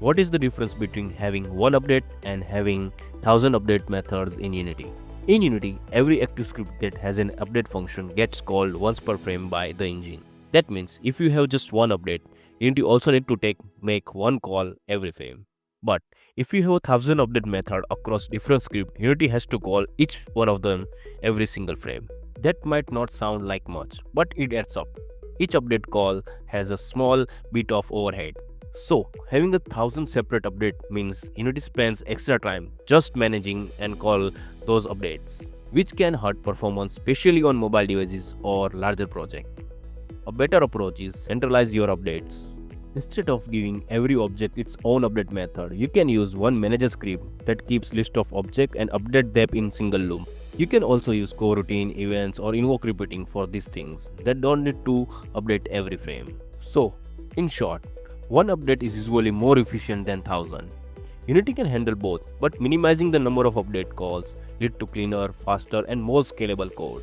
What is the difference between having one update and having 1000 update methods in Unity? In Unity, every active script that has an update function gets called once per frame by the engine. That means if you have just one update, Unity also need to make one call every frame. But if you have 1000 update method across different scripts, Unity has to call each one of them every single frame. That might not sound like much, but it adds up. Each update call has a small bit of overhead. So, having 1000 separate updates means Unity spends extra time just managing and call those updates, which can hurt performance, especially on mobile devices or larger projects. A better approach is centralize your updates. Instead of giving every object its own update method, you can use one manager script that keeps list of objects and update them in single loop. You can also use coroutine, events, or invoke repeating for these things that don't need to update every frame. So, in short, one update is usually more efficient than 1000. Unity can handle both, but minimizing the number of update calls lead to cleaner, faster, and more scalable code.